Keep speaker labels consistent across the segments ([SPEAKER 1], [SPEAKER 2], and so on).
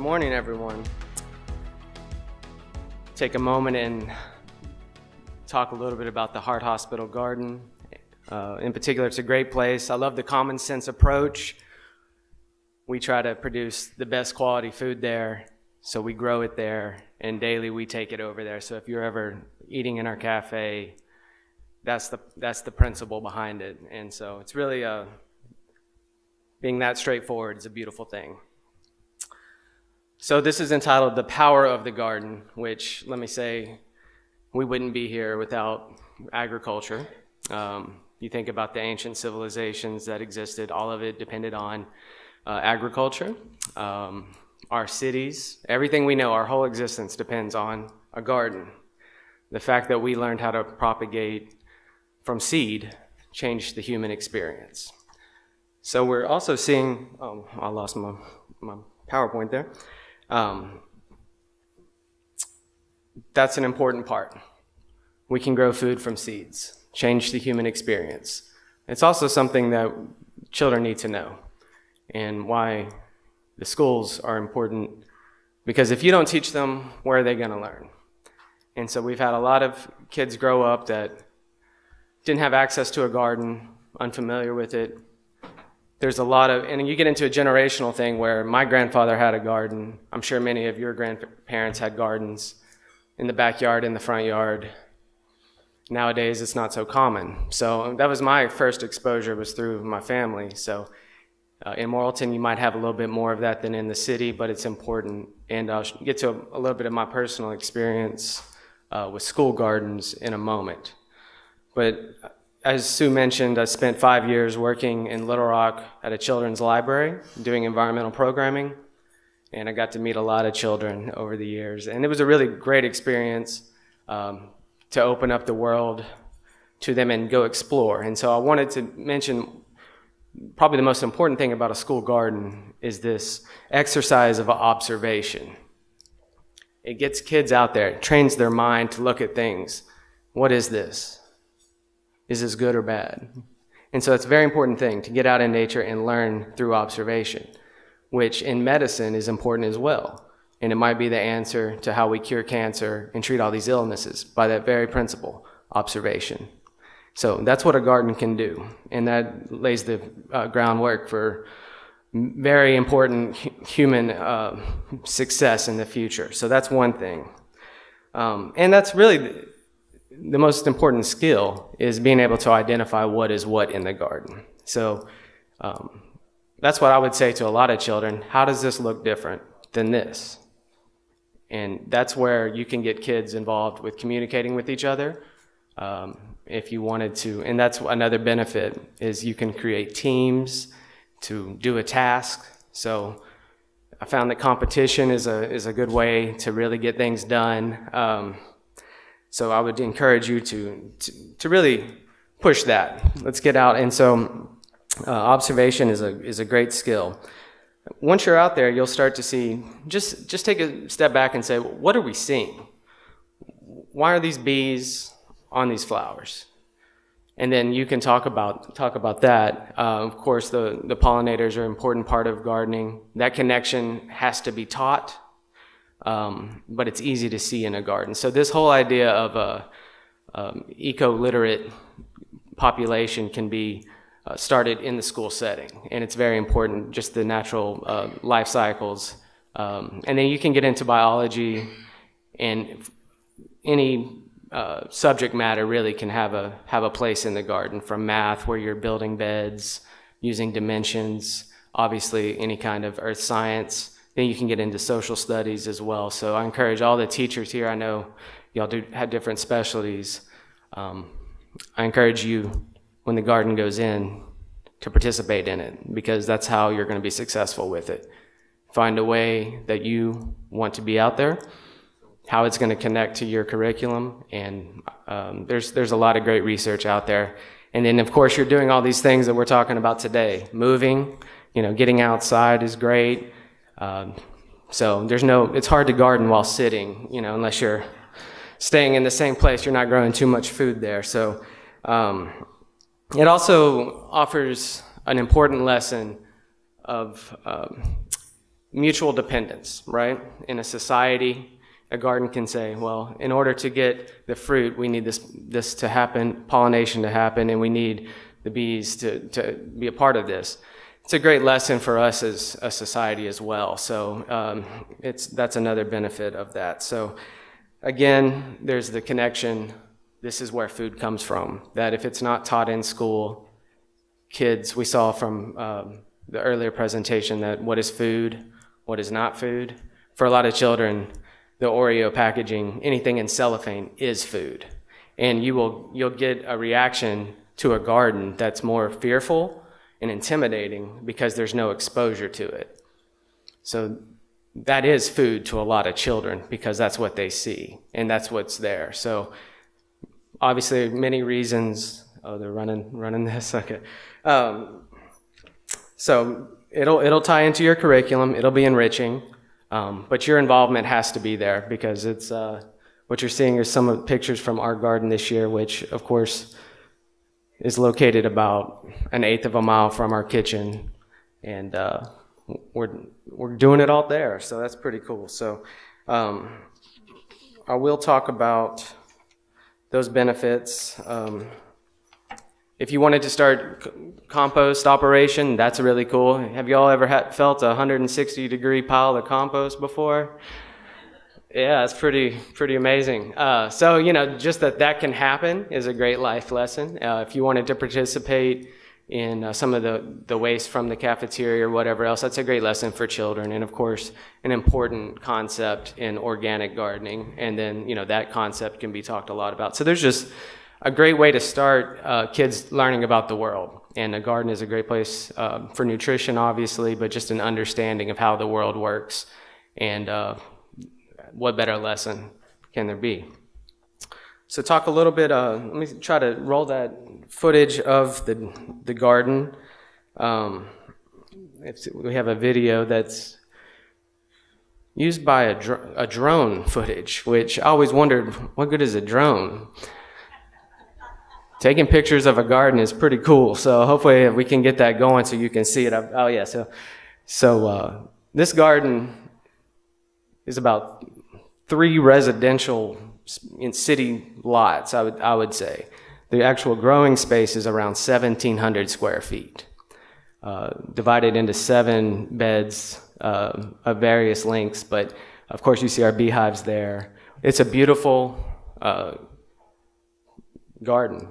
[SPEAKER 1] morning, everyone. Take a moment and talk a little bit about the Heart Hospital Garden. In particular, it's a great place. I love the common sense approach. We try to produce the best quality food there, so we grow it there, and daily we take it over there. So if you're ever eating in our cafe, that's the principle behind it. And so it's really being that straightforward is a beautiful thing. So this is entitled The Power of the Garden, which, let me say, we wouldn't be here without agriculture. You think about the ancient civilizations that existed, all of it depended on agriculture. Our cities, everything we know, our whole existence depends on a garden. The fact that we learned how to propagate from seed changed the human experience. So we're also seeing, I lost my PowerPoint there. That's an important part. We can grow food from seeds, change the human experience. It's also something that children need to know, and why the schools are important, because if you don't teach them, where are they going to learn? And so we've had a lot of kids grow up that didn't have access to a garden, unfamiliar with it. There's a lot of, and you get into a generational thing where my grandfather had a garden. I'm sure many of your grandparents had gardens in the backyard, in the front yard. Nowadays, it's not so common. So that was my first exposure, was through my family. So in Morrilton, you might have a little bit more of that than in the city, but it's important. And I'll get to a little bit of my personal experience with school gardens in a moment. But as Sue mentioned, I spent 5 years working in Little Rock at a children's library doing environmental programming, and I got to meet a lot of children over the years. And it was a really great experience to open up the world to them and go explore. And so I wanted to mention probably the most important thing about a school garden is this exercise of observation. It gets kids out there, it trains their mind to look at things. What is this? Is this good or bad? And so it's a very important thing to get out in nature and learn through observation, which in medicine is important as well. And it might be the answer to how we cure cancer and treat all these illnesses by that very principle, observation. So that's what a garden can do. And that lays the groundwork for very important human success in the future. So that's one thing. And that's really the most important skill, is being able to identify what is what in the garden. So that's what I would say to a lot of children. How does this look different than this? And that's where you can get kids involved with communicating with each other if you wanted to. And that's another benefit, is you can create teams to do a task. So I found that competition is a good way to really get things done. So I would encourage you to really push that. Let's get out. And so observation is a great skill. Once you're out there, you'll start to see, just take a step back and say, what are we seeing? Why are these bees on these flowers? And then you can talk about that. Of course, the pollinators are an important part of gardening. That connection has to be taught. But it's easy to see in a garden. So this whole idea of a eco-literate population can be started in the school setting, and it's very important, just the natural life cycles. And then you can get into biology, and any subject matter really can have a place in the garden, from math, where you're building beds, using dimensions, obviously any kind of earth science. Then you can get into social studies as well. So I encourage all the teachers here, I know y'all do have different specialties. I encourage you, when the garden goes in, to participate in it, because that's how you're going to be successful with it. Find a way that you want to be out there, how it's going to connect to your curriculum, and there's a lot of great research out there. And then, of course, you're doing all these things that we're talking about today. Moving, getting outside is great. So it's hard to garden while sitting, unless you're staying in the same place. You're not growing too much food there. So it also offers an important lesson of mutual dependence, right? In a society, a garden can say, well, in order to get the fruit, we need this to happen, pollination to happen, and we need the bees to be a part of this. It's a great lesson for us as a society as well. So that's another benefit of that. So again, there's the connection. This is where food comes from. That if it's not taught in school, kids, we saw from the earlier presentation that what is food, what is not food. For a lot of children, the Oreo packaging, anything in cellophane is food. And you'll get a reaction to a garden that's more fearful and intimidating because there's no exposure to it. So that is food to a lot of children because that's what they see and that's what's there. So obviously many reasons. Oh, they're running this. Okay. So it'll tie into your curriculum. It'll be enriching, but your involvement has to be there because it's what you're seeing is some of the pictures from our garden this year, which of course is located about 1/8 of a mile from our kitchen, and we're doing it all there. So that's pretty cool. So I will talk about those benefits. If you wanted to start compost operation, that's really cool. Have you all ever felt a 160-degree pile of compost before? Yeah, it's pretty amazing. So, just that can happen is a great life lesson. If you wanted to participate in some of the waste from the cafeteria or whatever else, that's a great lesson for children. And of course, an important concept in organic gardening. And then, that concept can be talked a lot about. So there's just a great way to start kids learning about the world. And a garden is a great place for nutrition, obviously, but just an understanding of how the world works. And what better lesson can there be? So talk a little bit, let me try to roll that footage of the garden. We have a video that's used by a drone footage, which I always wondered, what good is a drone? Taking pictures of a garden is pretty cool, so hopefully we can get that going so you can see it. Oh yeah, so this garden is about 3 residential in city lots, I would say. The actual growing space is around 1,700 square feet, divided into 7 beds of various lengths, but of course you see our beehives there. It's a beautiful garden.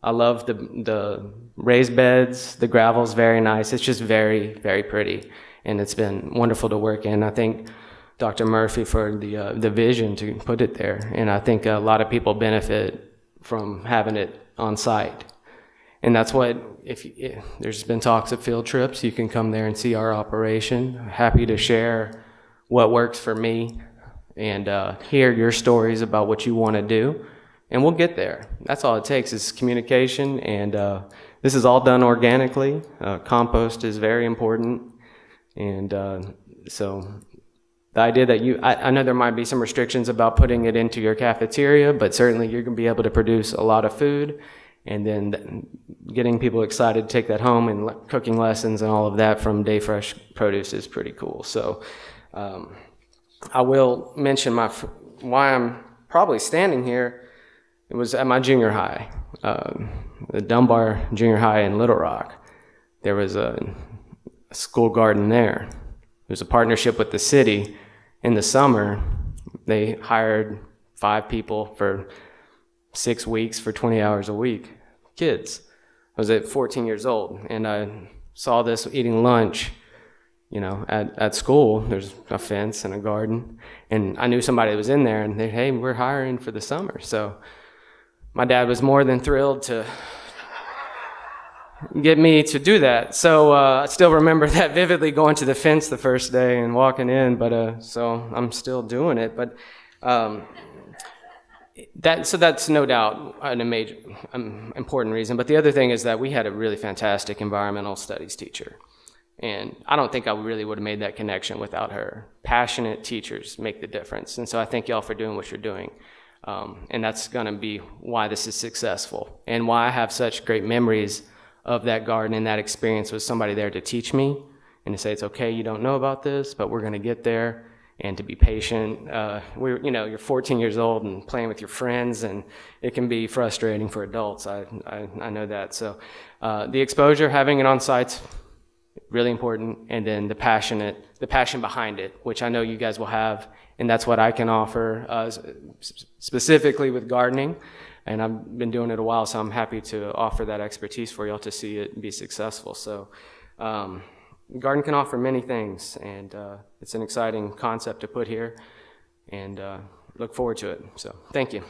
[SPEAKER 1] I love the raised beds, the gravel's very nice. It's just very, very pretty, and it's been wonderful to work in. I think Dr. Murphy for the vision to put it there, and I think a lot of people benefit from having it on site. And that's what, if there's been talks of field trips, you can come there and see our operation. I'm happy to share what works for me and hear your stories about what you want to do. And we'll get there. That's all it takes is communication, and this is all done organically. Compost is very important, and so the idea that I know there might be some restrictions about putting it into your cafeteria, but certainly you're going to be able to produce a lot of food, and then getting people excited to take that home and cooking lessons and all of that from Day Fresh Produce is pretty cool. So I will mention why I'm probably standing here. It was at my junior high, the Dunbar Junior High in Little Rock. There was a school garden there. There was a partnership with the city. In the summer, they hired 5 people for 6 weeks for 20 hours a week. Kids. I was at 14 years old, and I saw this eating lunch, at school. There's a fence and a garden, and I knew somebody that was in there, and hey, we're hiring for the summer. So my dad was more than thrilled to get me to do that. So I still remember that vividly, going to the fence the first day and walking in, but so I'm still doing it. But that's no doubt a major important reason. But the other thing is that we had a really fantastic environmental studies teacher. And I don't think I really would have made that connection without her. Passionate teachers make the difference. And so I thank y'all for doing what you're doing. And that's going to be why this is successful and why I have such great memories of that garden and that experience with somebody there to teach me and to say it's okay, you don't know about this, but we're going to get there, and to be patient. You're 14 years old and playing with your friends, and it can be frustrating for adults. I know that. So the exposure, having it on site's really important, and then the passion behind it, which I know you guys will have, and that's what I can offer specifically with gardening. And I've been doing it a while, so I'm happy to offer that expertise for y'all to see it be successful. So garden can offer many things, and it's an exciting concept to put here, and look forward to it. So thank you.